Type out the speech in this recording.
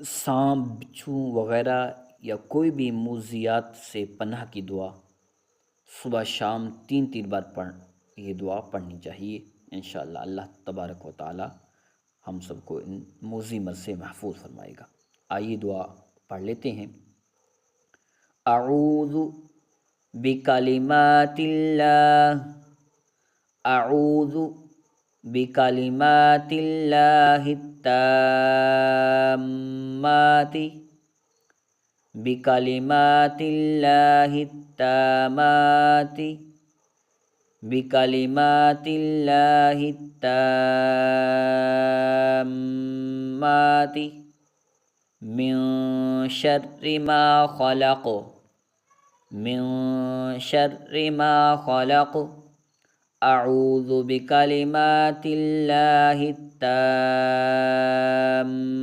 सांप, बिच्छू वग़ैरह या कोई भी मूज़ियात से पनाह की दुआ सुबह शाम 3-3 बार ये दुआ पढ़नी चाहिए। इंशाअल्लाह अल्लाह तबारक व तआला हम सबको इन मूज़ी मद से महफूज फरमाएगा। आइए दुआ पढ़ लेते हैं। अऊज़ु बिकलिमातिल्लाह, अऊज़ु बिकलिमातिल्लाहित्ताम्माति, बिकलिमातिल्लाहित्ताम्माति, बिकलिमातिल्लाहित्ताम्माति मिन शर्रि मा खलक़, मिन शर्रि मा खलक़, अऊज़ु बिकलिमातिल्लाहित्ताम्माति